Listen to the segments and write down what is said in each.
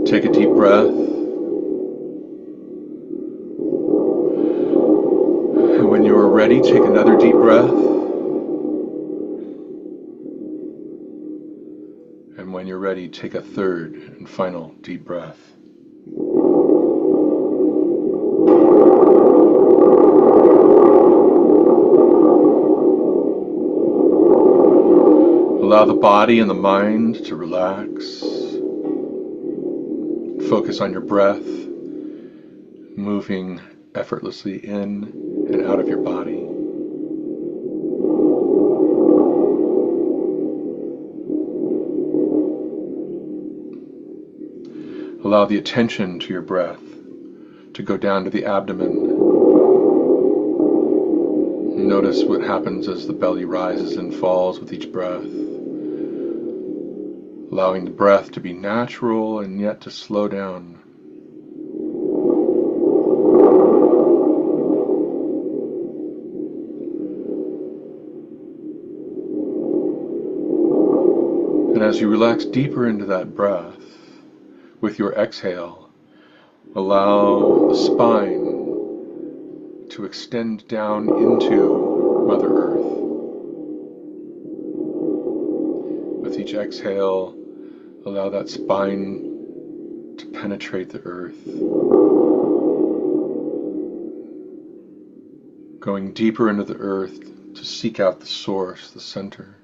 Take a deep breath. And when you are ready, take another deep breath. And when you're ready, take a third and final deep breath. Allow the body and the mind to relax. Focus on your breath, moving effortlessly in and out of your body. Allow the attention to your breath to go down to the abdomen. Notice what happens as the belly rises and falls with each breath. Allowing the breath to be natural and yet to slow down. And as you relax deeper into that breath, with your exhale, allow the spine to extend down into Mother Earth. With each exhale, allow that spine to penetrate the earth, going deeper into the earth to seek out the source, the center.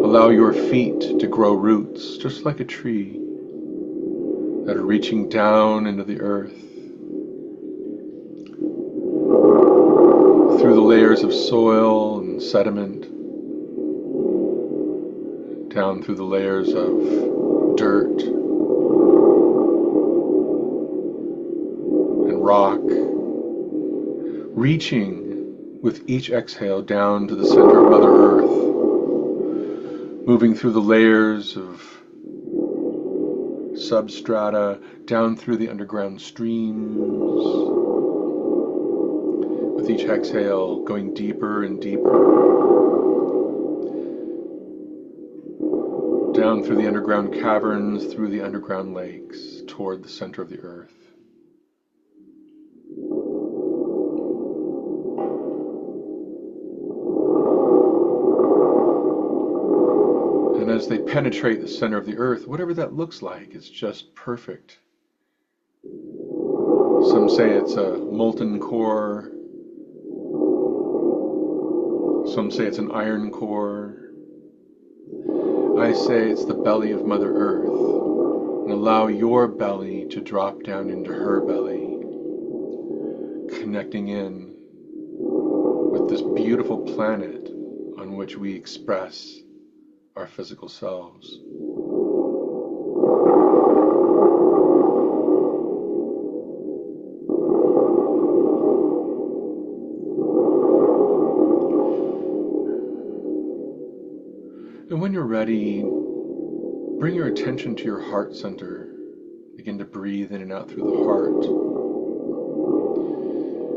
Allow your feet to grow roots, just like a tree, that are reaching down into the earth, through the layers of soil and sediment, down through the layers of dirt and rock, reaching with each exhale down to the center of Mother Earth, moving through the layers of substrata, down through the underground streams, with each exhale going deeper and deeper, down through the underground caverns, through the underground lakes, toward the center of the earth. And as they penetrate the center of the earth, whatever that looks like, it's just perfect. Some say it's a molten core. Some say it's an iron core. I say it's the belly of Mother Earth. And allow your belly to drop down into her belly, connecting in with this beautiful planet on which we express our physical selves. And when you're ready, bring your attention to your heart center. Begin to breathe in and out through the heart.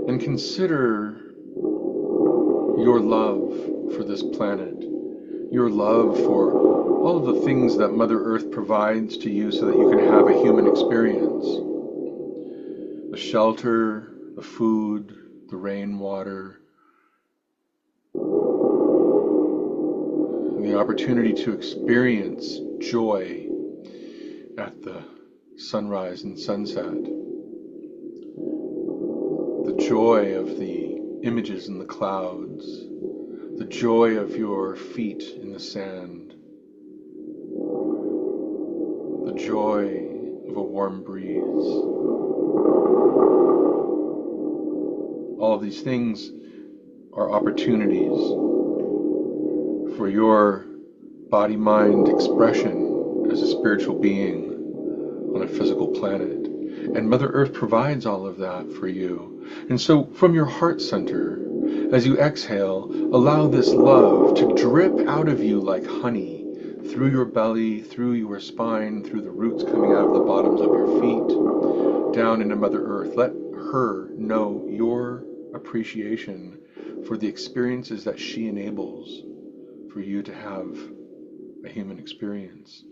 And consider your love for this planet, your love for all of the things that Mother Earth provides to you so that you can have a human experience. The shelter, the food, the rainwater, the opportunity to experience joy at the sunrise and sunset, the joy of the images in the clouds, the joy of your feet in the sand, the joy of a warm breeze. All of these things are opportunities for your body-mind expression as a spiritual being on a physical planet. And Mother Earth provides all of that for you. And so from your heart center, as you exhale, allow this love to drip out of you like honey, through your belly, through your spine, through the roots coming out of the bottoms of your feet, down into Mother Earth. Let her know your appreciation for the experiences that she enables, for you to have a human experience.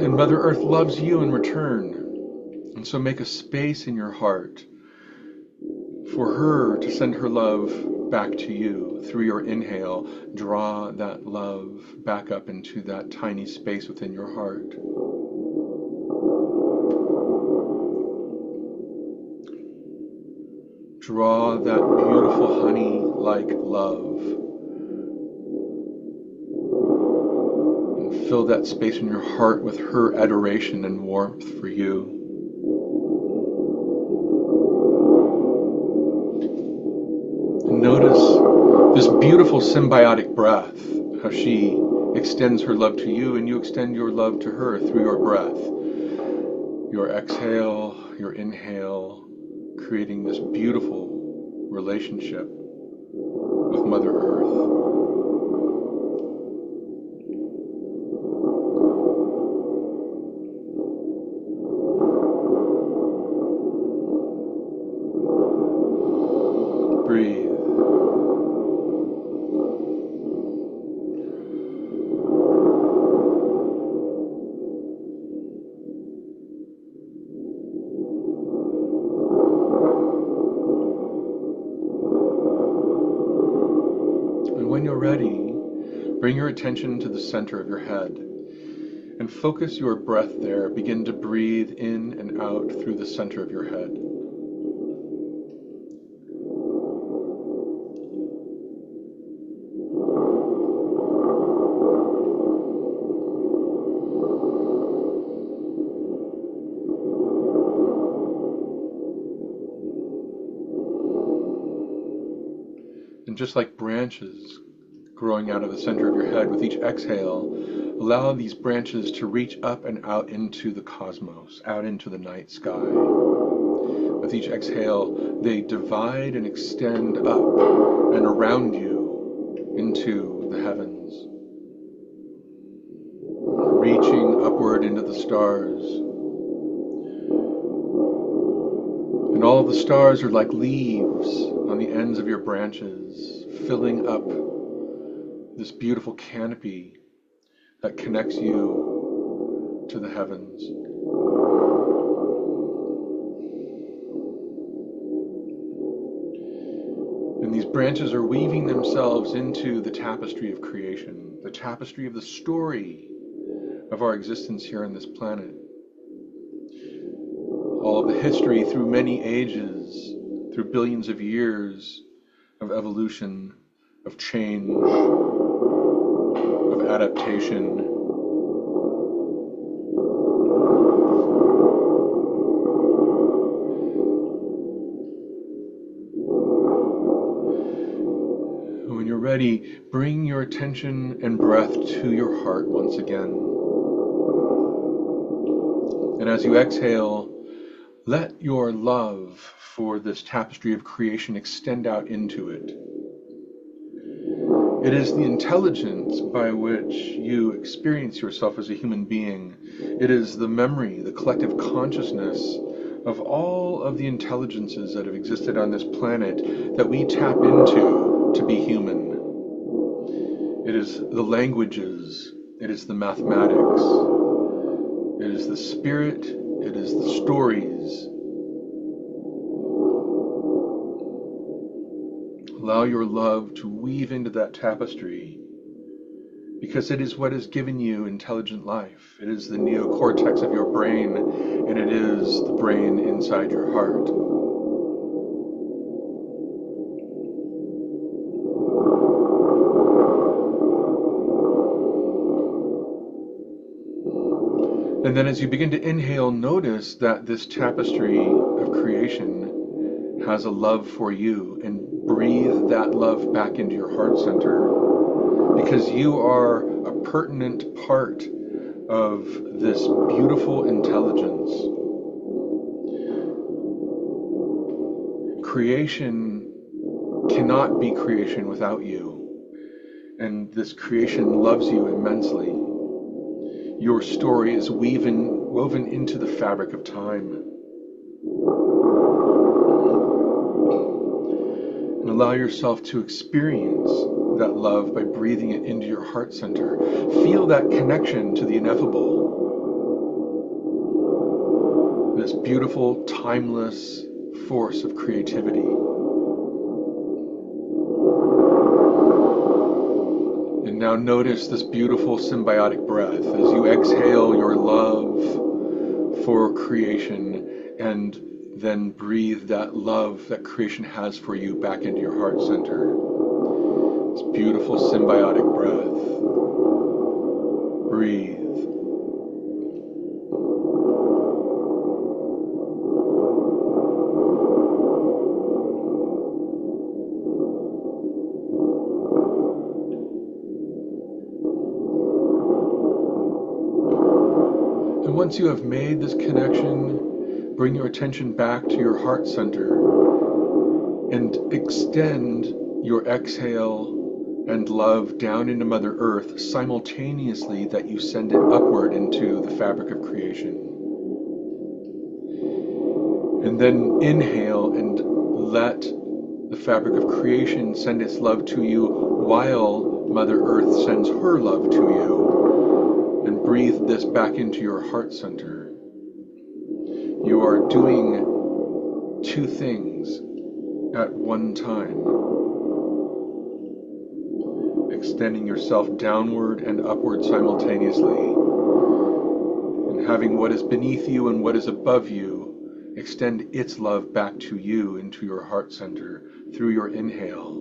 And Mother Earth loves you in return. And so make a space in your heart for her to send her love back to you. Through your inhale, draw that love back up into that tiny space within your heart. Draw that beautiful honey-like love and fill that space in your heart with her adoration and warmth for you. And notice this beautiful symbiotic breath, how she extends her love to you and you extend your love to her through your breath. Your exhale, your inhale, creating this beautiful relationship with Mother Earth. Breathe. When you're ready, bring your attention to the center of your head and focus your breath there. Begin to breathe in and out through the center of your head. And just like branches growing out of the center of your head, with each exhale, allow these branches to reach up and out into the cosmos, out into the night sky. With each exhale, they divide and extend up and around you into the heavens, reaching upward into the stars. And all of the stars are like leaves on the ends of your branches, filling up this beautiful canopy that connects you to the heavens. And these branches are weaving themselves into the tapestry of creation, the tapestry of the story of our existence here on this planet. All of the history through many ages, through billions of years of evolution, of change, of adaptation. When you're ready, bring your attention and breath to your heart once again. And as you exhale, let your love for this tapestry of creation extend out into it. It is the intelligence by which you experience yourself as a human being. It is the memory, the collective consciousness of all of the intelligences that have existed on this planet that we tap into to be human. It is the languages, it is the mathematics, it is the spirit, it is the stories. Allow your love to weave into that tapestry, because it is what has given you intelligent life. It is the neocortex of your brain, and it is the brain inside your heart. And then as you begin to inhale, notice that this tapestry of creation has a love for you, and breathe that love back into your heart center, because you are a pertinent part of this beautiful intelligence. Creation cannot be creation without you. And this creation loves you immensely. Your story is woven into the fabric of time. And allow yourself to experience that love by breathing it into your heart center. Feel that connection to the ineffable. This beautiful, timeless force of creativity. And now notice this beautiful symbiotic breath as you exhale your love for creation and then breathe that love that creation has for you back into your heart center. This beautiful symbiotic breath. Breathe. Once you have made this connection, bring your attention back to your heart center and extend your exhale and love down into Mother Earth simultaneously that you send it upward into the fabric of creation. And then inhale and let the fabric of creation send its love to you while Mother Earth sends her love to you. And breathe this back into your heart center. You are doing two things at one time. Extending yourself downward and upward simultaneously. And having what is beneath you and what is above you extend its love back to you into your heart center through your inhale.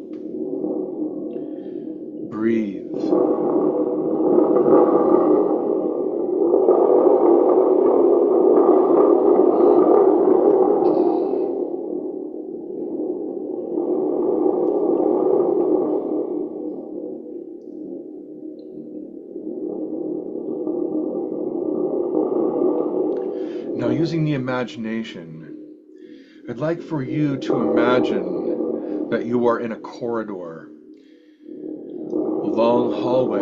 Breathe. Now, using the imagination, I'd like for you to imagine that you are in a corridor, a long hallway,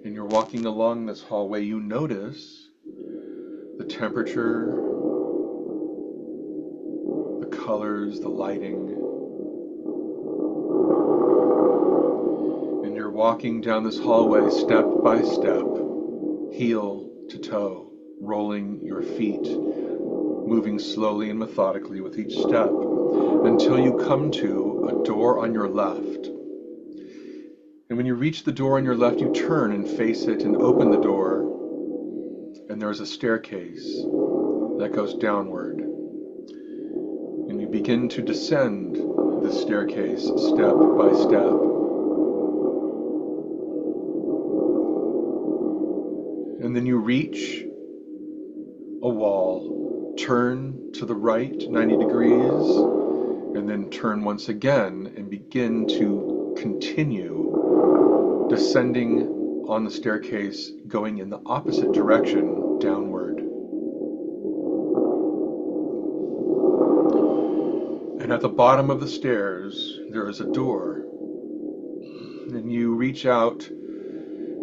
and you're walking along this hallway. You notice the temperature, the colors, the lighting, and you're walking down this hallway step by step, heel to toe, rolling your feet, moving slowly and methodically with each step until you come to a door on your left. And when you reach the door on your left, you turn and face it and open the door, and there's a staircase that goes downward. And you begin to descend the staircase step by step. And then you reach a wall, turn to the right 90 degrees, and then turn once again and begin to continue descending on the staircase, going in the opposite direction, downward. And at the bottom of the stairs, there is a door. And you reach out,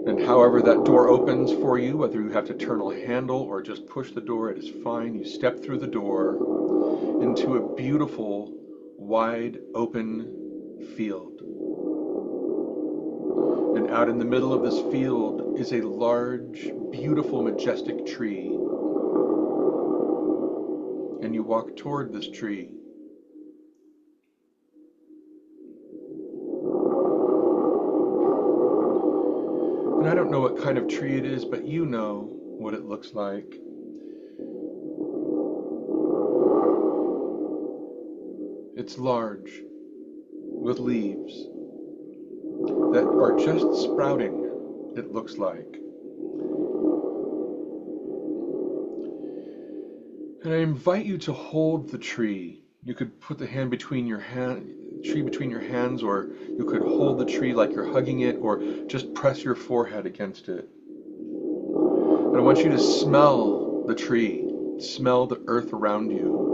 and however that door opens for you, whether you have to turn a handle or just push the door, it is fine. You step through the door into a beautiful, wide open field. And out in the middle of this field is a large, beautiful, majestic tree. And you walk toward this tree. And I don't know what kind of tree it is, but you know what it looks like. It's large, with leaves that are just sprouting, it looks like. And I invite you to hold the tree. You could put the tree between your hands, or you could hold the tree like you're hugging it, or just press your forehead against it. And I want you to smell the tree, smell the earth around you.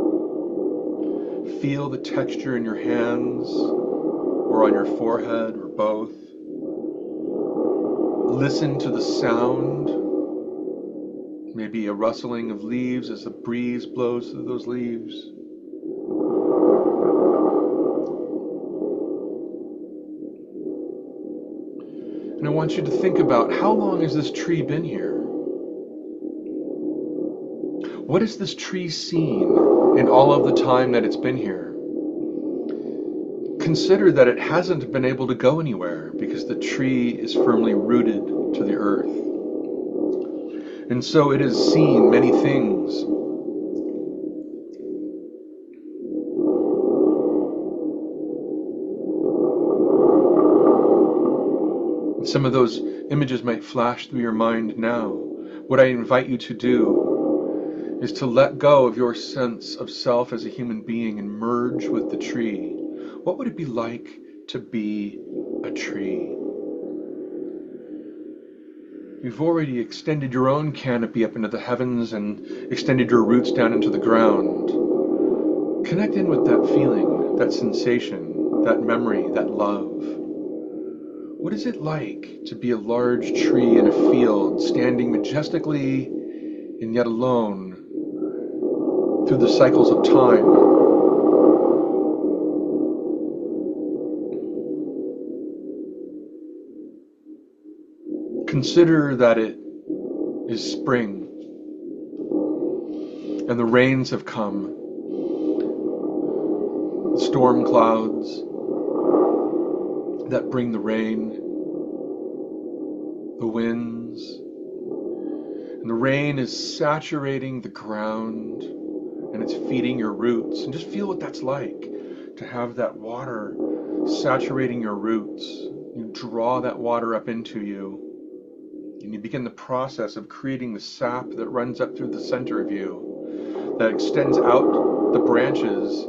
feel the texture in your hands or on your forehead or both. Listen to the sound, maybe a rustling of leaves as the breeze blows through those leaves. And I want you to think about, how long has this tree been here? What has this tree seen in all of the time that it's been here? Consider that it hasn't been able to go anywhere because the tree is firmly rooted to the earth. And so it has seen many things. And some of those images might flash through your mind now. What I invite you to do is to let go of your sense of self as a human being and merge with the tree. What would it be like to be a tree? You've already extended your own canopy up into the heavens and extended your roots down into the ground. Connect in with that feeling, that sensation, that memory, that love. What is it like to be a large tree in a field, standing majestically and yet alone through the cycles of time? Consider that it is spring and the rains have come, the storm clouds that bring the rain, the winds, and the rain is saturating the ground and it's feeding your roots. And just feel what that's like, to have that water saturating your roots. You draw that water up into you, and you begin the process of creating the sap that runs up through the center of you, that extends out the branches,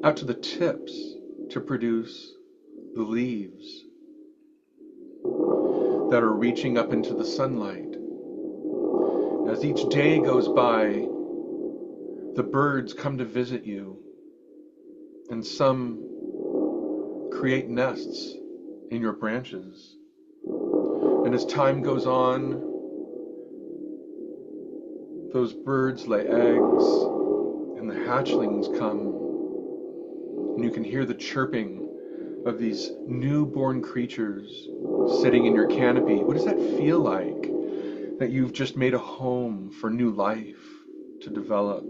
out to the tips, to produce the leaves that are reaching up into the sunlight. As each day goes by, the birds come to visit you, and some create nests in your branches. And as time goes on, those birds lay eggs, and the hatchlings come, and you can hear the chirping of these newborn creatures sitting in your canopy. What does that feel like? That you've just made a home for new life to develop.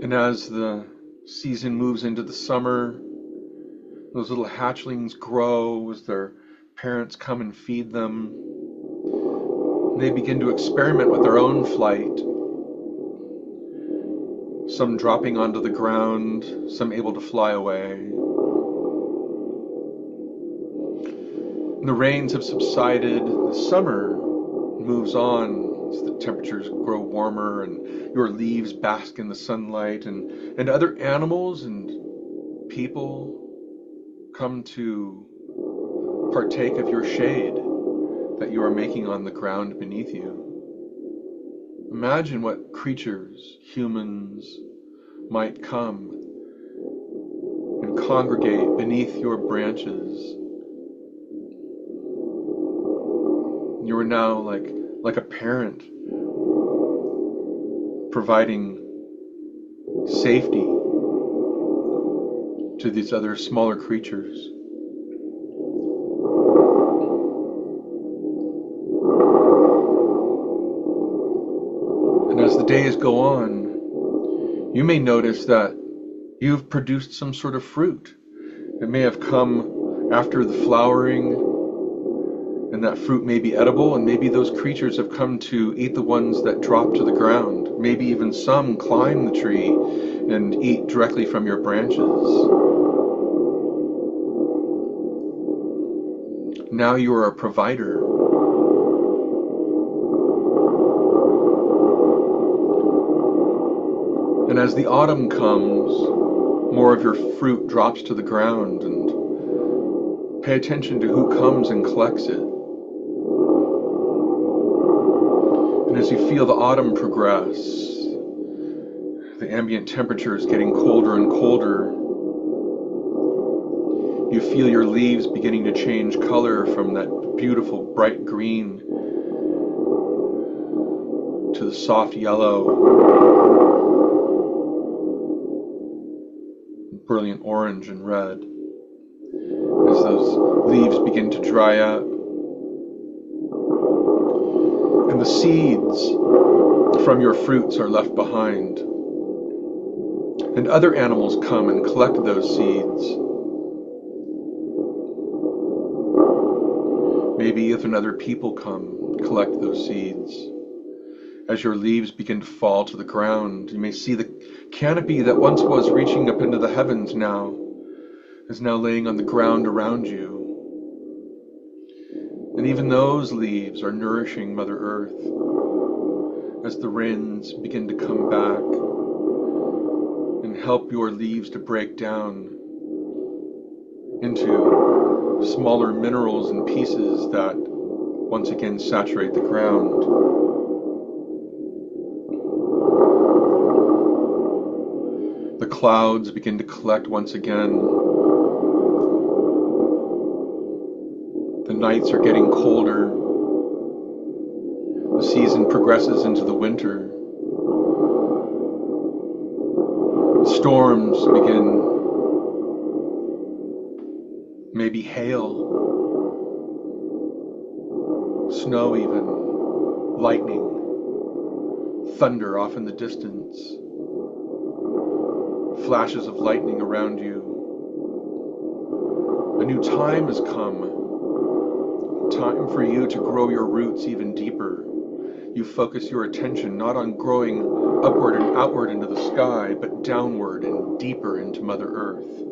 And as the season moves into the summer, those little hatchlings grow as their parents come and feed them. They begin to experiment with their own flight. Some dropping onto the ground, some able to fly away. And the rains have subsided. The summer moves on as the temperatures grow warmer and your leaves bask in the sunlight, and other animals and people come to partake of your shade that you are making on the ground beneath you. Imagine what creatures, humans, might come and congregate beneath your branches. You are now like a parent, providing safety to these other smaller creatures. And as the days go on, you may notice that you've produced some sort of fruit. It may have come after the flowering, and that fruit may be edible, and maybe those creatures have come to eat the ones that drop to the ground. Maybe even some climb the tree and eat directly from your branches. Now you are a provider. And as the autumn comes, more of your fruit drops to the ground, and pay attention to who comes and collects it. And as you feel the autumn progress, the ambient temperature is getting colder and colder. You feel your leaves beginning to change color from that beautiful bright green to the soft yellow, brilliant orange and red. As those leaves begin to dry up, and the seeds from your fruits are left behind, and other animals come and collect those seeds. Maybe even other people come collect those seeds. As your leaves begin to fall to the ground, you may see the canopy that once was reaching up into the heavens now is now laying on the ground around you. And even those leaves are nourishing Mother Earth as the rains begin to come back and help your leaves to break down into smaller minerals and pieces that once again saturate the ground. The clouds begin to collect once again. The nights are getting colder. The season progresses into the winter. The storms begin. Maybe hail, snow even, lightning, thunder off in the distance, flashes of lightning around you. A new time has come, time for you to grow your roots even deeper. You focus your attention not on growing upward and outward into the sky, but downward and deeper into Mother Earth,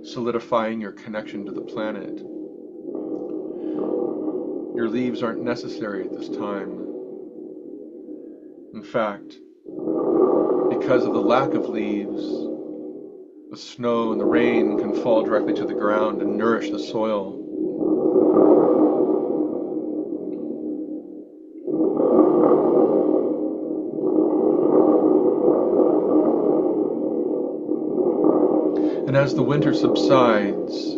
solidifying your connection to the planet. Your leaves aren't necessary at this time. In fact, because of the lack of leaves, the snow and the rain can fall directly to the ground and nourish the soil. And as the winter subsides,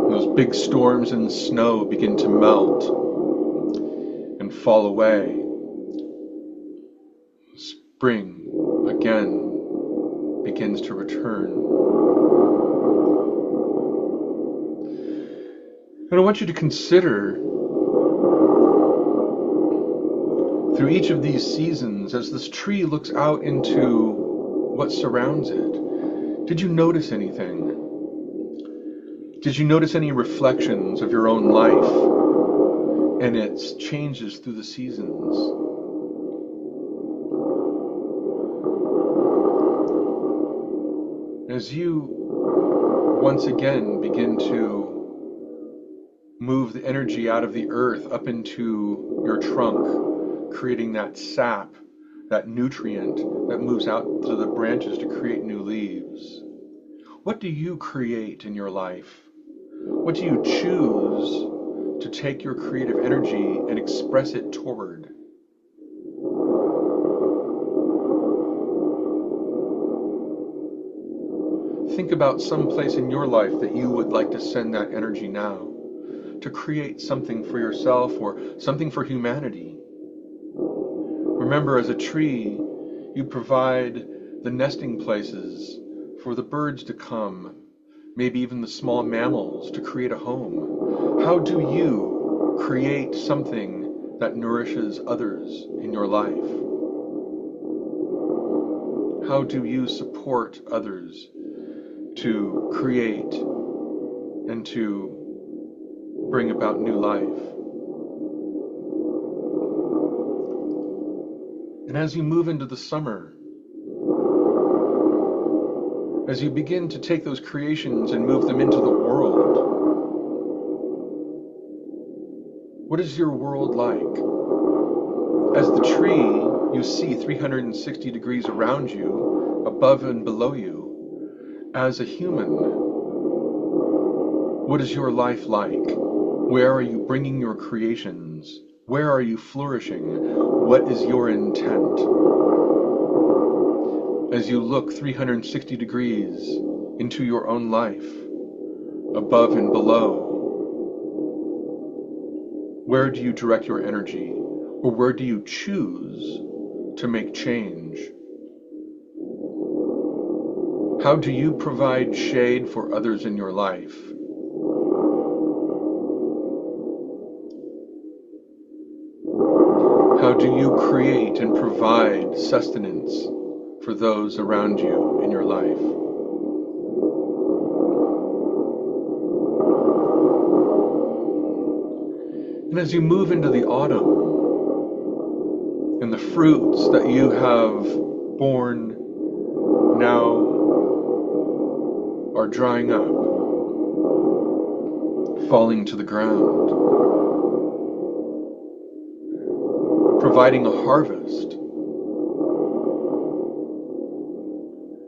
those big storms and snow begin to melt and fall away. Spring again begins to return. And I want you to consider through each of these seasons, as this tree looks out into what surrounds it, did you notice anything? Did you notice any reflections of your own life and its changes through the seasons? As you once again begin to move the energy out of the earth up into your trunk, creating that sap, that nutrient that moves out to the branches to create new leaves. What do you create in your life? What do you choose to take your creative energy and express it toward? Think about some place in your life that you would like to send that energy now, to create something for yourself or something for humanity. Remember, as a tree, you provide the nesting places for the birds to come, maybe even the small mammals to create a home. How do you create something that nourishes others in your life? How do you support others to create and to bring about new life? And as you move into the summer, as you begin to take those creations and move them into the world, what is your world like? As the tree, you see 360 degrees around you, above and below you. As a human, what is your life like? Where are you bringing your creations? Where are you flourishing? What is your intent? As you look 360 degrees into your own life, above and below, where do you direct your energy? Or where do you choose to make change? How do you provide shade for others in your life? How do you create and provide sustenance for those around you in your life? And as you move into the autumn, and the fruits that you have borne now are drying up, falling to the ground, providing a harvest.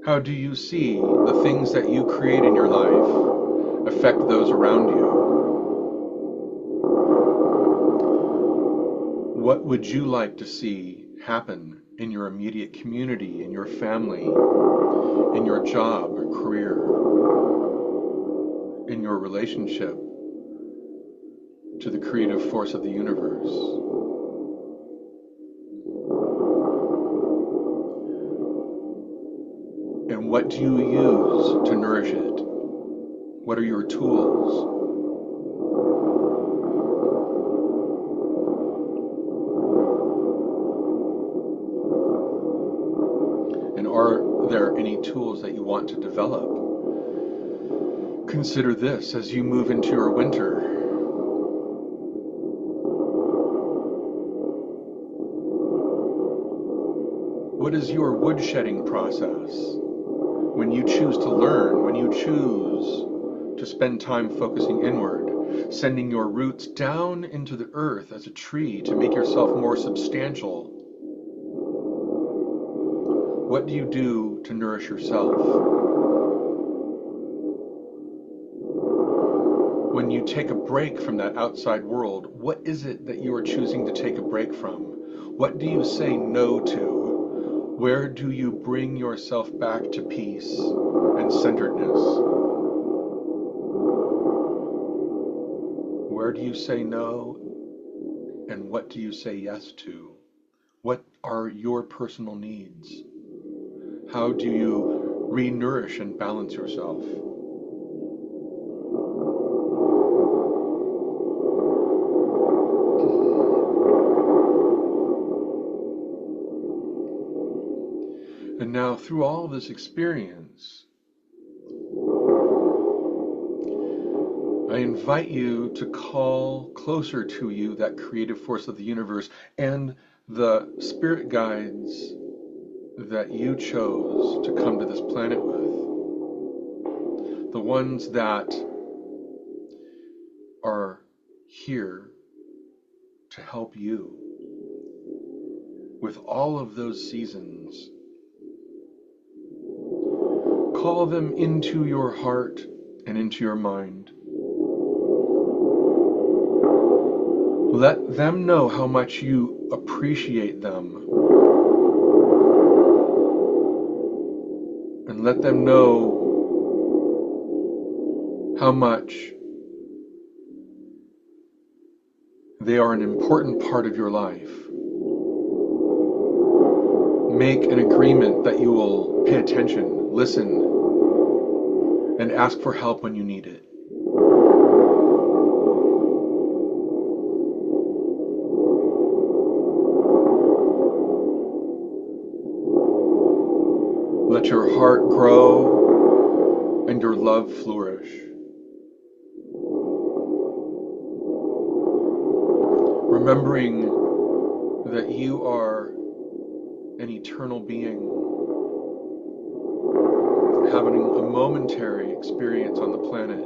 How do you see the things that you create in your life affect those around you? What would you like to see happen in your immediate community, in your family, in your job or career, in your relationship to the creative force of the universe? And what do you use to nourish it? What are your tools? And are there any tools that you want to develop? Consider this as you move into your winter. What is your woodshedding process? When you choose to learn, when you choose to spend time focusing inward, sending your roots down into the earth as a tree to make yourself more substantial, what do you do to nourish yourself? When you take a break from that outside world, what is it that you are choosing to take a break from? What do you say no to? Where do you bring yourself back to peace and centeredness? Where do you say no, and what do you say yes to? What are your personal needs? How do you re-nourish and balance yourself? And now, through all of this experience, I invite you to call closer to you that creative force of the universe and the spirit guides that you chose to come to this planet with. The ones that are here to help you with all of those seasons. Call them into your heart and into your mind. Let them know how much you appreciate them. And let them know how much they are an important part of your life. Make an agreement that you will pay attention, listen, and ask for help when you need it. Let your heart grow and your love flourish. Remembering that you are an eternal being, having a momentary experience on the planet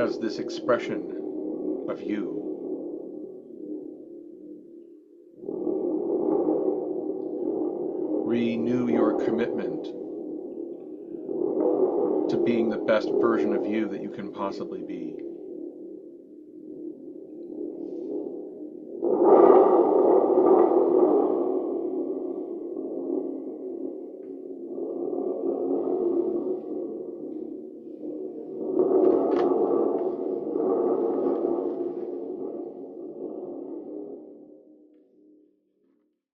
as this expression of you. Renew your commitment to being the best version of you that you can possibly be.